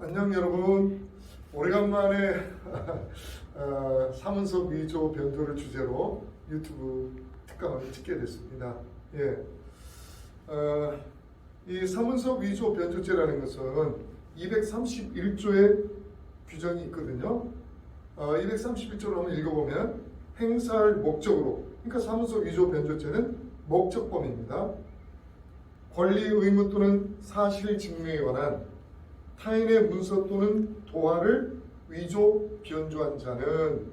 안녕 여러분. 오래간만에 사문서 위조 변조를 주제로 유튜브 특강을 찍게 됐습니다. 이 사문서 위조 변조죄라는 것은 231조의 규정이 있거든요. 231조를 한번 읽어보면 행사할 목적으로, 그러니까 사문서 위조 변조죄는 목적범입니다. 권리 의무 또는 사실 증명에 관한 타인의 문서 또는 도화를 위조 변조한 자는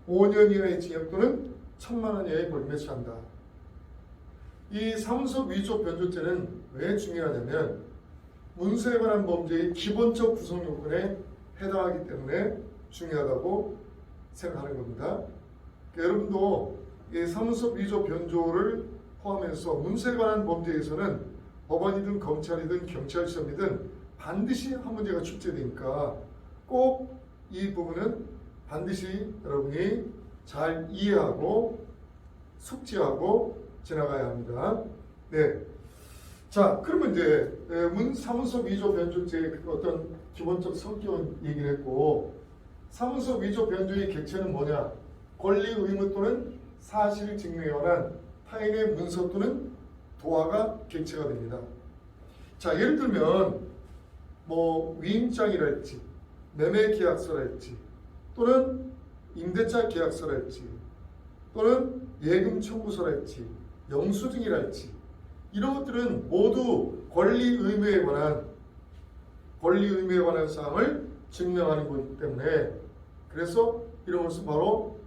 5년 이하의 징역 또는 1,000만 원 이하의 벌금에 처한다. 이 사문서 위조 변조죄는 왜 중요하냐면 문서에 관한 범죄의 기본적 구성 요건에 해당하기 때문에 중요하다고 생각하는 겁니다. 그러니까 여러분도 이 사문서 위조 변조를 포함해서 문서에 관한 범죄에서는 법원이든 검찰이든 경찰시험이든 반드시 한 문제가 출제되니까 꼭 이 부분은 반드시 여러분이 잘 이해하고 숙지하고 지나가야 합니다. 네. 자, 그러면 이제 사문서 위조 변조죄의 어떤 기본적 성격은 얘기를 했고, 사문서 위조 변조의 객체는 뭐냐? 권리 의무 또는 사실 증명에 관한 타인의 문서 또는 도화가 객체가 됩니다. 자, 예를 들면 위임장이랄지 매매계약서랄지 또는 임대차 계약서랄지 또는 예금 청구서랄지 영수증이랄지 이런 것들은 모두 권리 의무에 관한 사항을 증명하는 거기 때문에, 그래서 이런 것은 바로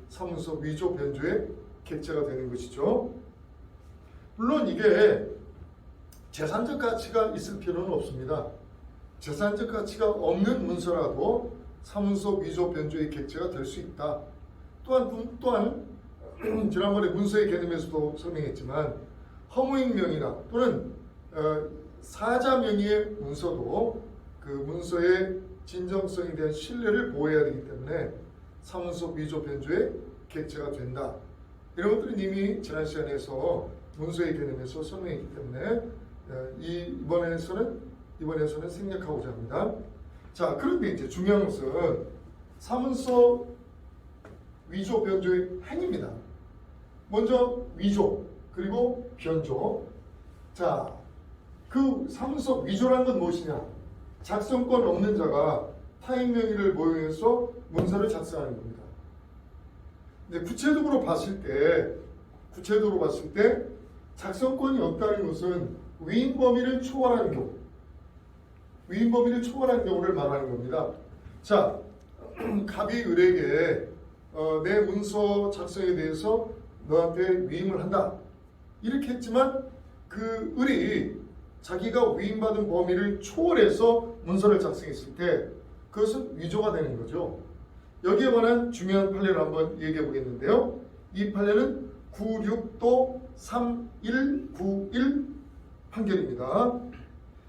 사문서 위조 변조의 객체가 되는 것이죠. 물론 이게 재산적 가치가 있을 필요는 없습니다. 재산적 가치가 없는 문서라도 사문서 위조 변조의 객체가 될 수 있다. 또한 지난번에 문서의 개념에서도 설명했지만 허무인 명의나 또는 사자 명의의 문서도 그 문서의 진정성에 대한 신뢰를 보호해야 되기 때문에 사문서 위조 변조의 객체가 된다. 이런 것들은 이미 지난 시간에서 문서의 개념에서 설명했기 때문에 이번에서는 생략하고자 합니다. 자, 그런데 이제 중요한 것은 사문서 위조 변조의 행위입니다. 먼저 위조, 그리고 변조. 자, 그 사문서 위조라는 건 무엇이냐? 작성권 없는 자가 타인 명의를 모용해서 문서를 작성하는 겁니다. 근데 구체적으로 봤을 때 작성권이 없다는 것은 위임 범위를 초월하는 경우를 말하는 겁니다. 자, 갑이 을에게 내 문서 작성에 대해서 너한테 위임을 한다 이렇게 했지만 그 을이 자기가 위임받은 범위를 초월해서 문서를 작성했을 때 그것은 위조가 되는 거죠. 여기에 관한 중요한 판례를 한번 얘기해 보겠는데요. 이 판례는 96도 3191 판결입니다.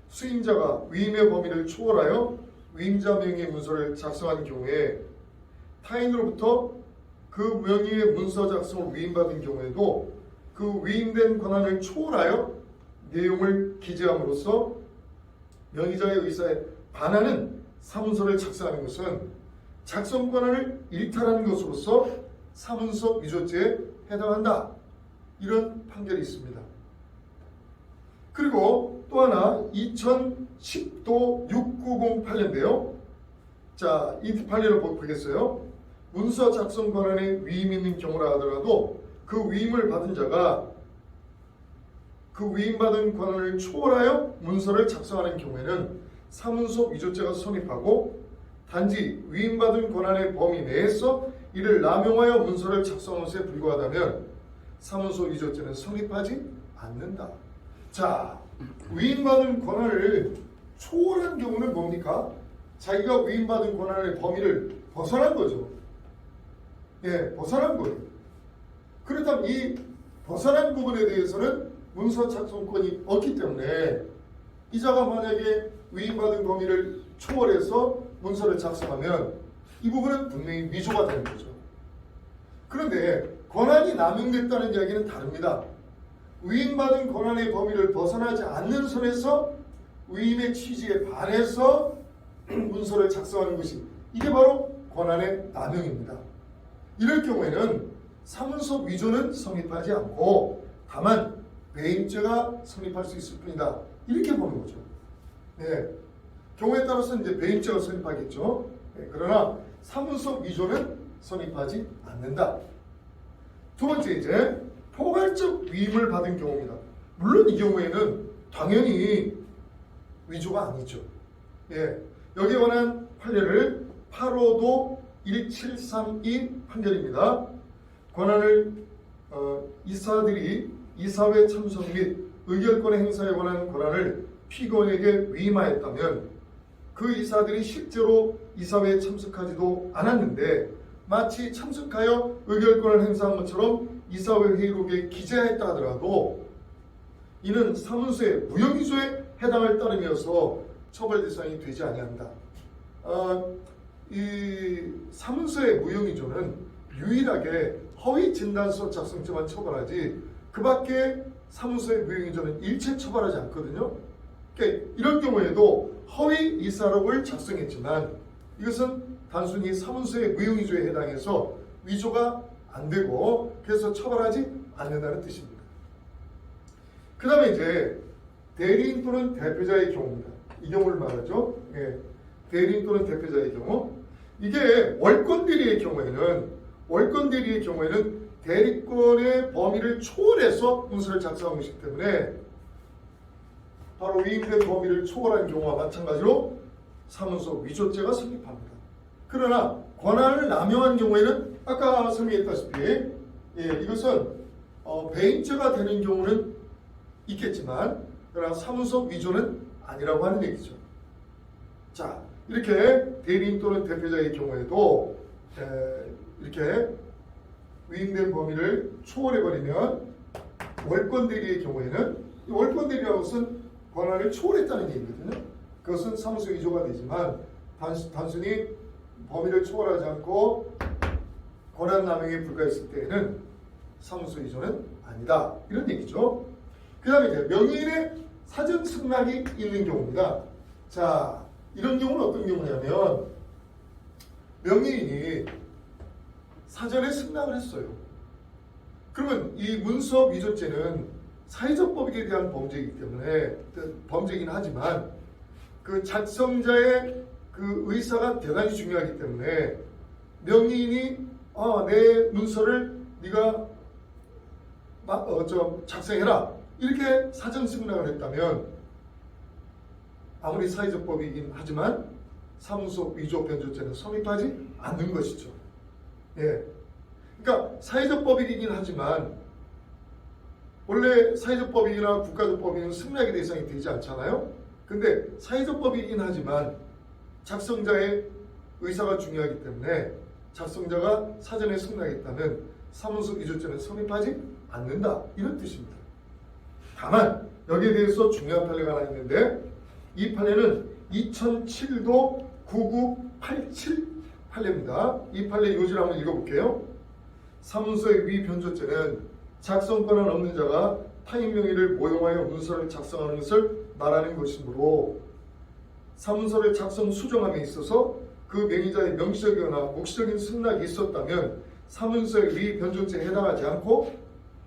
수임자가 위임의 범위를 초월하여 위임자 명의의 문서를 작성한 경우에 타인으로부터 그 명의의 문서 작성을 위임받은 경우에도 그 위임된 권한을 초월하여 내용을 기재함으로써 명의자의 의사에 반하는 사문서를 작성하는 것은 작성 권한을 일탈하는 것으로서 사문서 위조죄에 해당한다. 이런 판결이 있습니다. 그리고 또 하나 2010도 690 판례인데요. 자, 이 판례를 보겠어요. 문서 작성 권한에 위임이 있는 경우라 하더라도 그 위임을 받은 자가 그 위임받은 권한을 초월하여 문서를 작성하는 경우에는 사문서 위조죄가 성립하고, 단지 위임받은 권한의 범위 내에서 이를 남용하여 문서를 작성한 것에 불과하다면 사문서 위조죄는 성립하지 않는다. 자, 위임받은 권한을 초월한 경우는 뭡니까? 자기가 위임받은 권한의 범위를 벗어난 거죠. 벗어난 거예요. 그렇다면 이 벗어난 부분에 대해서는 문서 작성권이 없기 때문에 이자가 만약에 위임받은 범위를 초월해서 문서를 작성하면 이 부분은 분명히 위조가 되는 거죠. 그런데 권한이 남용됐다는 이야기는 다릅니다. 위임받은 권한의 범위를 벗어나지 않는 선에서 위임의 취지에 반해서 문서를 작성하는 것이 이게 바로 권한의 남용입니다. 이럴 경우에는 사문서 위조는 성립하지 않고 다만 배임죄가 성립할 수 있을 뿐이다. 이렇게 보는 거죠. 네. 경우에 따라서 이제 배임죄가 성립하겠죠. 네. 그러나 사문서 위조는 성립하지 않는다. 두 번째 이제 포괄적 위임을 받은 경우입니다. 물론 이 경우에는 당연히 위조가 아니죠. 예. 여기에 관한 판례를 8호도 1732 판결입니다. 권한을 이사들이 이사회 참석 및 의결권의 행사에 관한 권한을 피고인에게 위임하였다면 그 이사들이 실제로 이사회에 참석하지도 않았는데 마치 참석하여 의결권을 행사한 것처럼 이사회 회의록에 기재하였다 하더라도 이는 사문서의 무형위조에 해당할 따름이어서 처벌 대상이 되지 아니한다. 이 사문서의 무형위조는 유일하게 허위 진단서 작성죄만 처벌하지 그 밖에 사문서의 무형위조는 일체 처벌하지 않거든요. 그러니까 이런 경우에도 허위 이사록을 작성했지만 이것은 단순히 사문서의 무형위조에 해당해서 위조가 안 되고 그래서 처벌하지 않는다는 뜻입니다. 그 다음에 이제 대리인 또는 대표자의 경우입니다. 이 경우를 말하죠. 예. 대리인 또는 대표자의 경우. 이게 월권 대리의 경우에는 대리권의 범위를 초월해서 문서를 작성한 것이기 때문에 바로 위임된 범위를 초월한 경우와 마찬가지로 사문서 위조죄가 성립합니다. 그러나 권한을 남용한 경우에는 아까 설명했다시피 이것은 배임죄가 되는 경우는 있겠지만 그러나 사문서 위조는 아니라고 하는 얘기죠. 자, 이렇게 대리인 또는 대표자의 경우에도 이렇게 위임된 범위를 초월해버리면 월권 대리의 경우에는 월권 대리라는 것은 권한을 초월했다는 얘기거든요. 그것은 사문서 위조가 되지만 단순히 범위를 초월하지 않고 권한 남용에 불과했을 때에는 사문서 위조는 아니다. 이런 얘기죠. 그 다음에 이제 명의인의 사전 승낙이 있는 경우입니다. 자, 이런 경우는 어떤 경우냐면 명의인이 사전에 승낙을 했어요. 그러면 이 문서 위조죄는 사회적 법익에 대한 범죄이기 때문에 범죄이긴 하지만 그 작성자의 그 의사가 대단히 중요하기 때문에 명의인이 내 문서를 네가 작성해라 이렇게 사전 승낙을 했다면 아무리 사회적 법이긴 하지만 사문서 위조 변조죄는 성립하지 않는 것이죠. 예. 그러니까 사회적 법이긴 하지만 원래 사회적 법이나 국가적 법인은 승낙의 대상이 되지 않잖아요. 근데 사회적 법이긴 하지만 작성자의 의사가 중요하기 때문에 작성자가 사전에 승낙했다면 사문서 위조죄는 성립하지 않는다. 이런 뜻입니다. 다만 여기에 대해서 중요한 판례가 하나 있는데 이 판례는 2007도 9987 판례입니다. 이 판례 요지를 한번 읽어볼게요. 사문서의 위변조죄는 작성 권한 없는 자가 타인 명의를 모용하여 문서를 작성하는 것을 말하는 것이므로 사문서를 작성 수정함에 있어서 그 명의자의 명시적이거나 묵시적인 승낙이 있었다면 사문서의 위변조죄에 해당하지 않고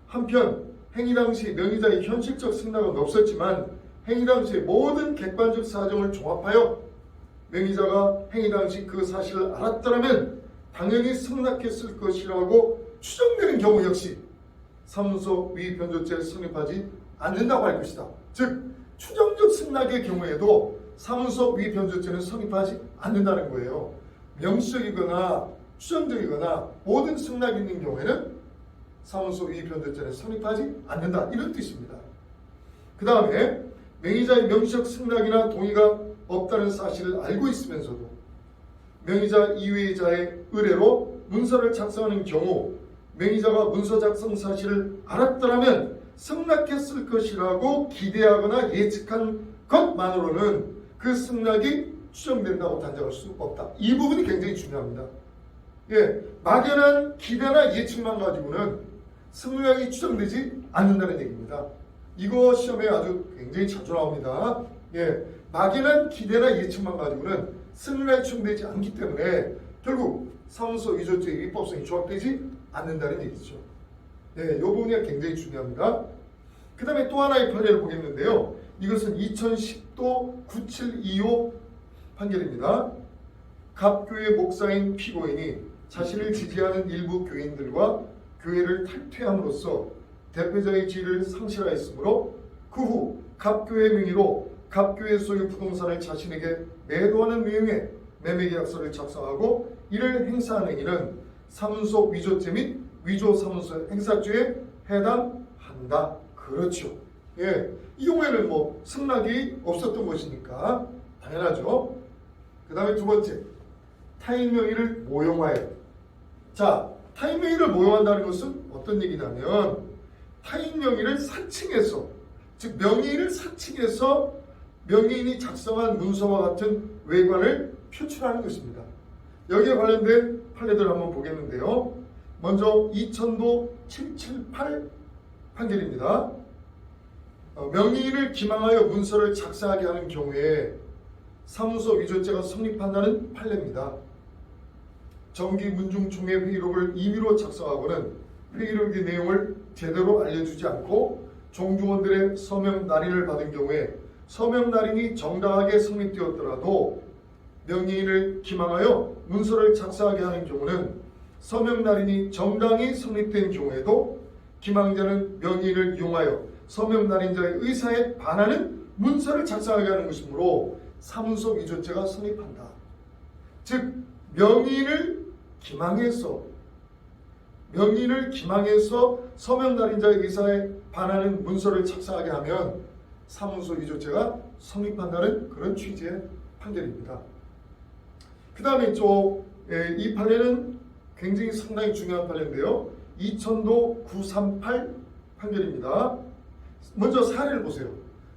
한편 행위 당시 명의자의 현실적 승낙은 없었지만 행위 당시의 모든 객관적 사정을 종합하여 명의자가 행위 당시 그 사실을 알았더라면 당연히 승낙했을 것이라고 추정되는 경우 역시 사문서 위변조죄를 성립하지 않는다고 할 것이다. 즉 추정적 승낙의 경우에도 사문서 위변조죄는 성립하지 않는다는 거예요. 명시적이거나 추정적이거나 모든 승낙이 있는 경우에는 사문서 위변조죄는 성립하지 않는다. 이런 뜻입니다. 그 다음에 명의자의 명시적 승낙이나 동의가 없다는 사실을 알고 있으면서도 명의자 이외의 자의 의뢰로 문서를 작성하는 경우 명의자가 문서 작성 사실을 알았더라면 승낙했을 것이라고 기대하거나 예측한 것만으로는 그 승낙이 추정된다고 단정할 수 없다. 이 부분이 굉장히 중요합니다. 예, 막연한 기대나 예측만 가지고는 승낙이 추정되지 않는다는 얘기입니다. 이거 시험에 아주 굉장히 자주 나옵니다. 예, 막연한 기대나 예측만 가지고는 승인에 충분되지 않기 때문에 결국 사무소 위조죄의 위법성이 조합되지 않는다는 얘기죠. 네, 이 부분이 굉장히 중요합니다. 그 다음에 또 하나의 판례를 보겠는데요. 이것은 2010도 9725 판결입니다. 갑교회 목사인 피고인이 자신을 지지하는 일부 교인들과 교회를 탈퇴함으로써 대표자의 지위를 상실하였으므로 그 후 갑교회 명의로 갑교회 소유 부동산을 자신에게 매도하는 내용의 매매계약서를 작성하고 이를 행사하는 이는 사문서 위조죄 및 위조사문서 행사죄에 해당한다. 그렇죠. 예, 이 경우에는 뭐 승낙이 없었던 것이니까 당연하죠. 그 다음에 두 번째, 타인 명의를 모용하여. 자, 타인 명의를 모용한다는 것은 어떤 얘기냐면 타인 명의를 사칭해서, 즉 명의를 사칭해서 명의인이 작성한 문서와 같은 외관을 표출하는 것입니다. 여기에 관련된 판례들을 한번 보겠는데요. 먼저 2000도 778 판결입니다. 명의인을 기망하여 문서를 작성하게 하는 경우에 사무소 위조죄가 성립한다는 판례입니다. 정기 문중총회 회의록을 임의로 작성하고는 회의록의 내용을 제대로 알려주지 않고 종중원들의 서명 날인을 받은 경우에 서명 날인이 정당하게 성립되었더라도 명의인을 기망하여 문서를 작성하게 하는 경우는 서명 날인이 정당히 성립된 경우에도 기망자는 명의인을 이용하여 서명 날인자의 의사에 반하는 문서를 작성하게 하는 것이므로 사문서 위조죄가 성립한다. 즉 명의인을 기망해서 서명 날인자의 의사에 반하는 문서를 작성하게 하면 사문서 위조죄가 성립한다는 그런 취지의 판결입니다. 그 다음에 이 판례는 굉장히 상당히 중요한 판례인데요. 2000도 938 판결입니다. 먼저 사례를 보세요.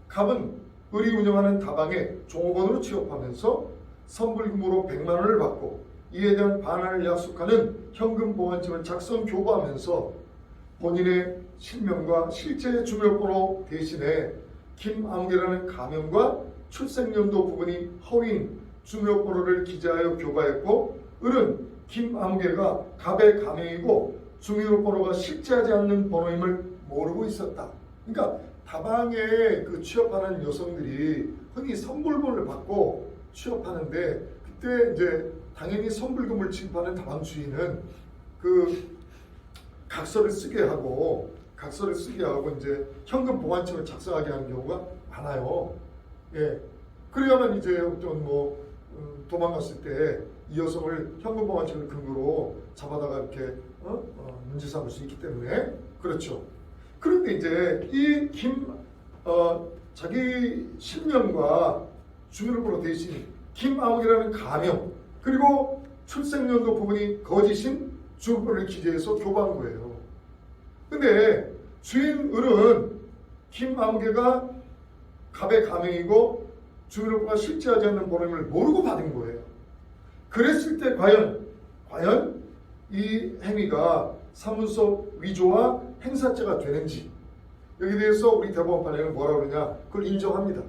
갑은 을이 운영하는 다방에 종업원으로 취업하면서 선불금으로 100만 원을 받고 이에 대한 반환을 약속하는 현금 보완증을 작성 교부하면서 본인의 실명과 실제 주민번호 대신에 김아무개라는 가명과 출생연도 부분이 허위인 주민번호를 기재하여 교부하였고 을은 김아무개가 갑의 가명이고 주민번호가 실제하지 않는 번호임을 모르고 있었다. 그러니까 다방에 취업하는 여성들이 흔히 선불금을 받고 취업하는데 그때 이제 당연히 선불금을 지급하는 다방 주인은 각서를 쓰게 하고 이제 현금 보완증을 작성하게 하는 경우가 많아요. 예. 그래야만 이제 어떤 도망갔을 때 이 여성을 현금 보완증을 근거로 잡아다가 이렇게 문제 삼을 수 있기 때문에 그렇죠. 그런데 이제 이 자기 실명과 주민번호 대신 김아욱이라는 가명 그리고 출생연도 부분이 거짓인 주민번호를 기재해서 교부한 거예요. 근데 주인 을은 김아욱이가 갑의 가명이고 주민번호가 실제하지 않는 번호임을 모르고 받은 거예요. 그랬을 때 과연 이 행위가 사문서 위조와 행사죄가 되는지 여기에 대해서 우리 대법원 판례는 뭐라고 그러냐 그걸 인정합니다.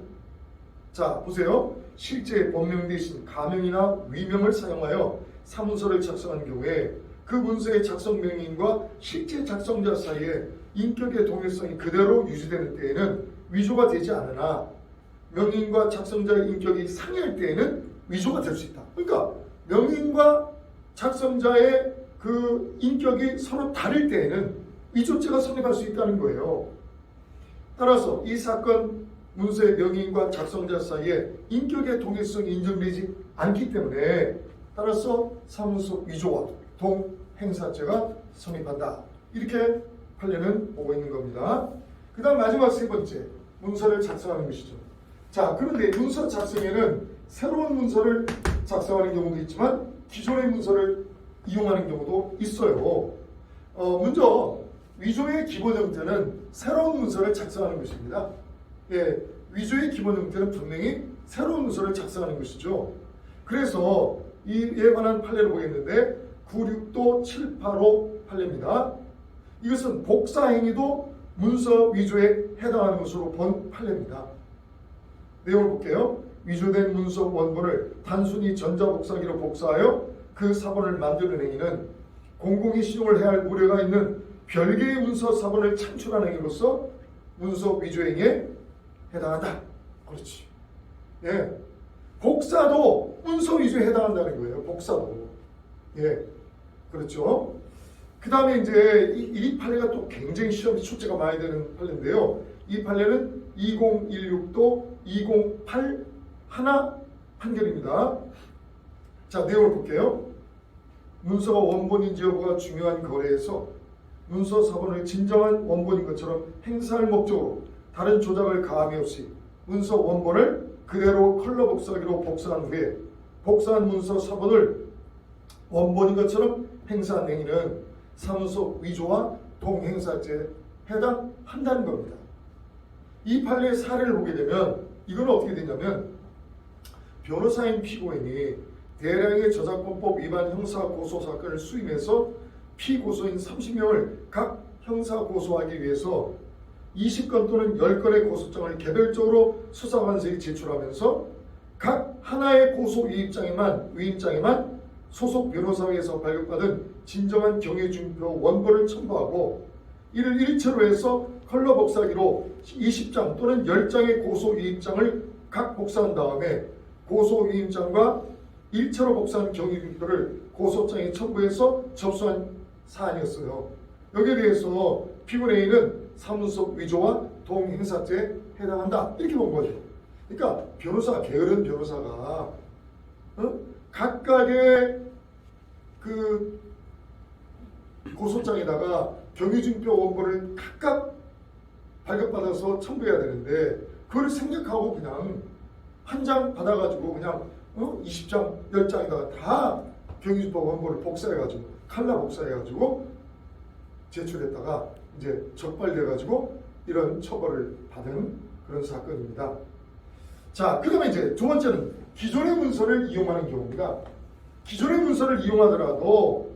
자 보세요. 실제 본명 대신 가명이나 위명을 사용하여 사문서를 작성한 경우에 그 문서의 작성 명의인과 실제 작성자 사이에 인격의 동일성이 그대로 유지되는 때에는 위조가 되지 않으나 명의인과 작성자의 인격이 상이할 때에는 위조가 될 수 있다. 그러니까 명의인과 작성자의 그 인격이 서로 다를 때에는 위조죄가 성립할 수 있다는 거예요. 따라서 이 사건 문서의 명의인과 작성자 사이에 인격의 동일성이 인정되지 않기 때문에 따라서 사문서 위조와 동행사죄가 성립한다. 이렇게 판례는 보고 있는 겁니다. 그 다음 마지막 세 번째 문서를 작성하는 것이죠. 자 그런데 문서 작성에는 새로운 문서를 작성하는 경우도 있지만 기존의 문서를 이용하는 경우도 있어요. 먼저 위조의 기본 형태는 새로운 문서를 작성하는 것입니다. 예, 위조의 기본 형태는 분명히 새로운 문서를 작성하는 것이죠. 그래서 이에 관한 판례를 보겠는데 96도 785 판례입니다. 이것은 복사행위도 문서 위조에 해당하는 것으로 본 판례입니다. 내용을 볼게요. 위조된 문서 원본을 단순히 전자복사기로 복사하여 그 사본을 만드는 행위는 공공이 시용을 해야 할 우려가 있는 별개의 문서 사본을 창출하는 행위로서 문서 위조 행위에 해당한다. 그렇지. 예. 복사도 문서 위조에 해당한다는 거예요. 복사도. 예. 그렇죠. 그 다음에 이제 이 판례가 또 굉장히 시험 출제가 많이 되는 판례인데요. 이 판례는 2016도 208 하나 판결입니다. 자, 내용을 볼게요. 문서가 원본인지 여부가 중요한 거래에서 문서 사본을 진정한 원본인 것처럼 행사할 목적으로 다른 조작을 가함이 없이 문서 원본을 그대로 컬러 복사기로 복사한 후에 복사한 문서 사본을 원본인 것처럼 행사한 행위는 사문서 위조와 동행사죄에 해당한다는 겁니다. 이 판례의 사례를 보게 되면 이건 어떻게 되냐면 변호사인 피고인이 대량의 저작권법 위반 형사 고소 사건을 수임해서 피고소인 30명을 각 형사 고소하기 위해서 20건 또는 10건의 고소장을 개별적으로 수사관서에 제출하면서 각 하나의 고소 위임장에만 소속 변호사회에서 발급받은 진정한 경위준표 원본을 첨부하고 이를 일체로 해서 컬러 복사기로 20장 또는 10장의 고소 위임장을 각 복사한 다음에 고소 위임장과 일체로 복사한 경위준표를 고소장에 첨부해서 접수한 사안이었어요. 여기에 대해서 피고인 A는 사문서 위조와 동행사죄에 해당한다. 이렇게 본 거죠. 그러니까 게으른 변호사가 각각의 그 고소장에다가 경위준표 원본을 각각 발급받아서 첨부해야 되는데 그걸 생략하고 그냥 한 장 받아가지고 그냥 20장, 10장에다가 다 경위준표 원본을 복사해가지고 칼라 복사해가지고 제출했다가 이제 적발돼가지고 이런 처벌을 받은 그런 사건입니다. 자, 그 다음에 이제 두 번째는 기존의 문서를 이용하는 경우입니다. 기존의 문서를 이용하더라도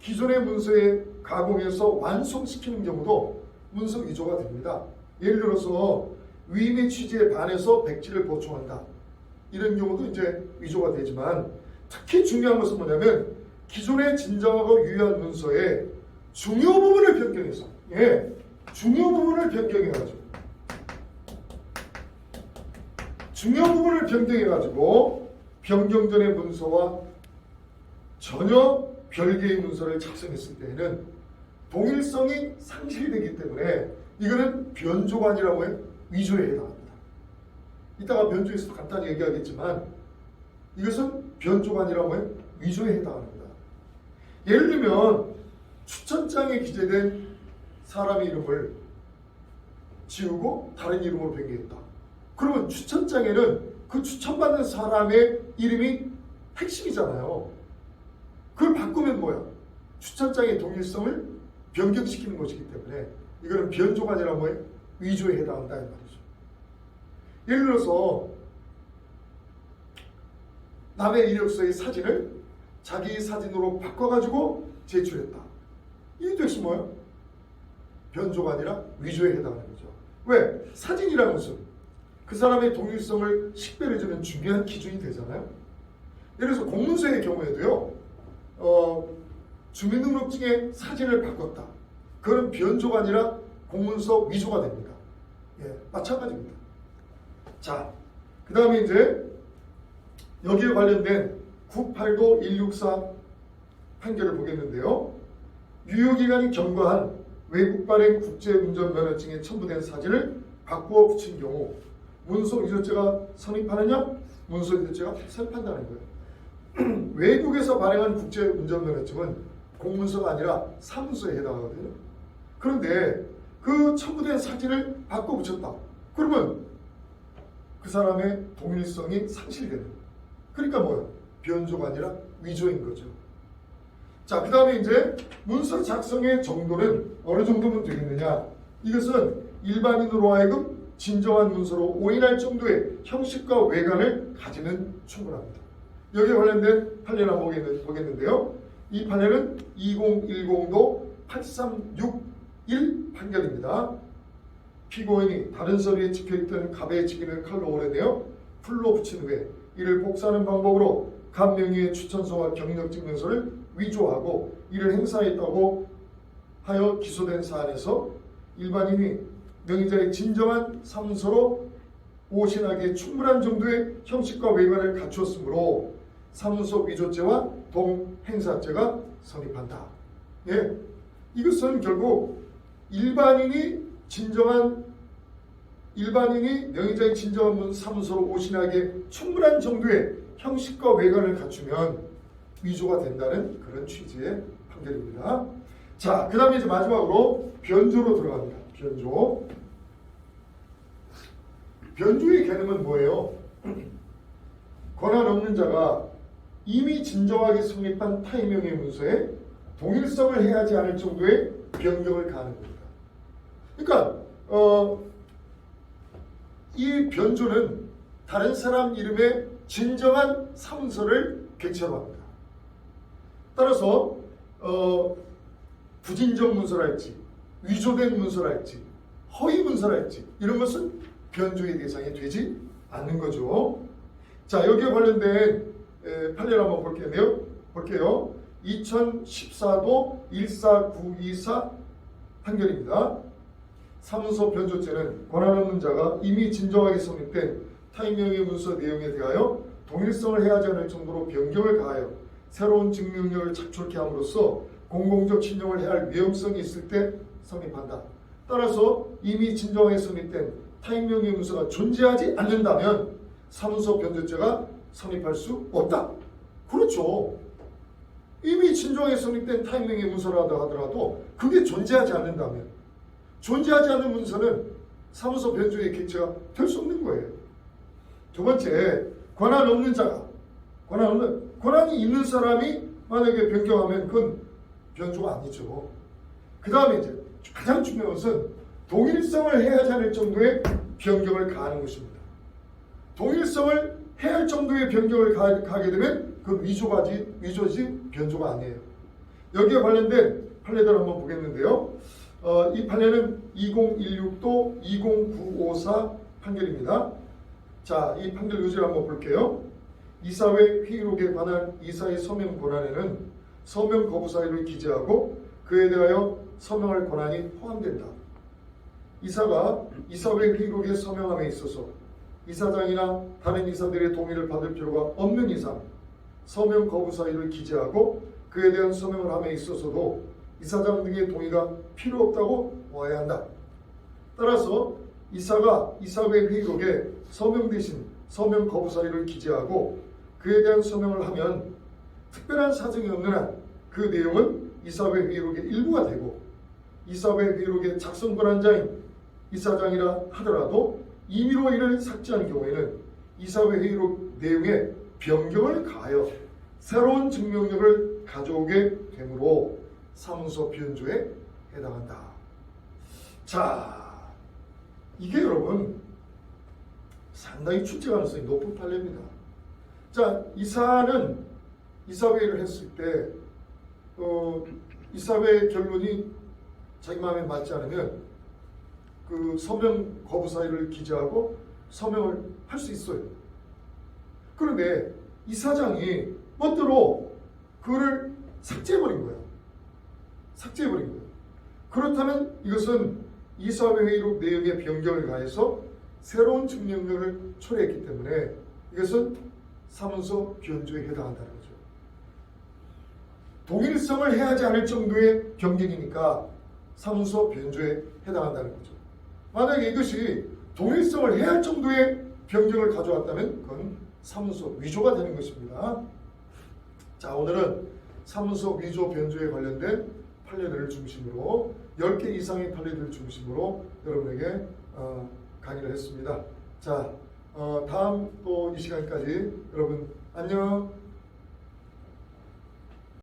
기존의 문서에 가공해서 완성시키는 경우도 문서 위조가 됩니다. 예를 들어서 위임의 취지에 반해서 백지를 보충한다. 이런 경우도 이제 위조가 되지만 특히 중요한 것은 뭐냐면 기존의 진정하고 유효한 문서의 중요 부분을 변경해서 중요 부분을 변경해가지고 변경 전의 문서와 전혀 별개의 문서를 작성했을 때에는 동일성이 상실되기 때문에 이거는 변조가 아니라 위조에 해당합니다. 이따가 변조에서 간단히 얘기하겠지만 이것은 변조가 아니라 위조에 해당합니다. 예를 들면 추천장에 기재된 사람의 이름을 지우고 다른 이름으로 변경했다. 그러면 추천장에는 그 추천받는 사람의 이름이 핵심이잖아요. 그걸 바꾸면 뭐야? 추천장의 동일성을 변경시키는 것이기 때문에 이거는 변조가 아니라 위조에 해당한다 이 말이죠. 예를 들어서 남의 이력서의 사진을 자기 사진으로 바꿔가지고 제출했다. 이게 역시 뭐예요? 변조가 아니라 위조에 해당하는 거죠. 왜? 사진이라는 것은 그 사람의 동일성을 식별해주는 중요한 기준이 되잖아요. 예를 들어서 공문서의 경우에도요. 주민등록증에 사진을 바꿨다. 그건 변조가 아니라 공문서 위조가 됩니다. 마찬가지입니다. 자, 그 다음에 이제 여기에 관련된 982도 164 판결을 보겠는데요. 유효기간이 경과한 외국 발행 국제운전면허증에 첨부된 사진을 바꾸어 붙인 경우 문서 위조죄가 성립하느냐? 문서 위조죄가 성립한다는 거예요. 외국에서 발행한 국제운전면허증은 공문서가 아니라 사문서에 해당하거든요. 그런데 그 첨부된 사진을 바꿔 붙였다. 그러면 그 사람의 동일성이 상실되는 거예요. 그러니까 뭐예요? 변조가 아니라 위조인 거죠. 자, 그 다음에 이제 문서 작성의 정도는 어느 정도면 되겠느냐? 이것은 일반인으로 하여금 진정한 문서로 오인할 정도의 형식과 외관을 가지면 충분합니다. 여기에 관련된 판례를 한번 보겠는데요. 이 판례는 2010도 8361 판결입니다. 피고인이 다른 서류에 찍혀있던 갑의 직인을 칼로 오려내어 풀로 붙인 후에 이를 복사하는 방법으로 갑 명의의 추천서와 경력증명서를 위조하고 이를 행사했다고 하여 기소된 사안에서 일반인이 명의자의 진정한 사문서로 오신하기에 충분한 정도의 형식과 외관을 갖추었으므로 사문서 위조죄와 동행사죄가 성립한다. 예, 이것은 결국 일반인이 명의자의 진정한 사문서로 오신하기에 충분한 정도의 형식과 외관을 갖추면 위조가 된다는 그런 취지의 판결입니다. 자, 그 다음에 이제 마지막으로 변조로 들어갑니다. 변조의 개념은 뭐예요? 권한 없는 자가 이미 진정하게 성립한 타인명의 문서에 동일성을 해하지 않을 정도의 변경을 가하는 겁니다. 그러니까 이 변조는 다른 사람 이름의 진정한 사문서를 객체로 합니다. 따라서 부진정 문서랄지 위조된 문서랄지 허위 문서랄지 이런 것은 변조의 대상이 되지 않는 거죠. 자, 여기에 관련된 판례를 한번 볼게요. 2014도 14924 판결입니다. 사문서 변조죄는 권한 없는 자가 이미 진정하게 성립된 타인명의 문서 내용에 대하여 동일성을 해하지 않을 정도로 변경을 가하여 새로운 증명력을 착출케 함으로써 공공적 신용을 해할 위험성이 있을 때 성립한다. 따라서 이미 진정하게 성립된 타인명의 문서가 존재하지 않는다면 사문서 변조죄가 성립할 수 없다. 그렇죠. 이미 진정하게 성립된 타인명의 문서라고 하더라도 그게 존재하지 않는다면, 존재하지 않는 문서는 사문서 변조의 객체가 될 수 없는 거예요. 두 번째, 권한 없는 자가, 권한이 있는 사람이 만약에 변경하면 그건 변조가 아니죠. 그 다음에 이제 가장 중요한 것은 동일성을 해하지 않을 정도의 변경을 가하는 것입니다. 동일성을 해할 정도의 변경을 가하게 되면 그건 위조지 변조가 아니에요. 여기에 관련된 판례들 한번 보겠는데요. 이 판례는 2016도 20954 판결입니다. 자, 이 판결 요지를 한번 볼게요. 이사회 회의록에 관한 이사의 서명 권한에는 서명 거부 사유를 기재하고 그에 대하여 서명할 권한이 포함된다. 이사가 이사회 회의록에 서명함에 있어서 이사장이나 다른 이사들의 동의를 받을 필요가 없는 이상 서명 거부 사유를 기재하고 그에 대한 서명을 함에 있어서도 이사장 등의 동의가 필요 없다고 보아야 한다. 따라서 이사가 이사회 회의록에 서명 대신 서명 거부 사유를 기재하고 그에 대한 서명을 하면 특별한 사정이 없는 한 그 내용은 이사회 회의록의 일부가 되고 이사회 회의록의 작성 권한자인 이사장이라 하더라도 임의로 이를 삭제한 경우에는 이사회 회의록 내용에 변경을 가하여 새로운 증명력을 가져오게 되므로 사문서 변조에 해당한다. 자, 이게 여러분 상당히 출제 가능성이 높은 판례입니다. 자, 이사는 이사회의를 했을 때 이사회 결론이 자기 마음에 맞지 않으면 그 서명 거부 사유를 기재하고 서명을 할 수 있어요. 그런데 이사장이 멋대로 그거를 삭제해버린 거예요. 그렇다면 이것은 이사회 회의록 내용의 변경을 가해서 새로운 증명력을 초래했기 때문에 이것은 사문서 변조에 해당한다는 거죠. 동일성을 해하지 않을 정도의 변경이니까 사문서 변조에 해당한다는 거죠. 만약에 이것이 동일성을 해야 할 정도의 변경을 가져왔다면 그건 사문서 위조가 되는 것입니다. 자, 오늘은 사문서 위조 변조에 관련된 판례들을 중심으로 10개 이상의 판례들을 중심으로 여러분에게 강의를 했습니다. 자, 다음 또 이 시간까지 여러분 안녕.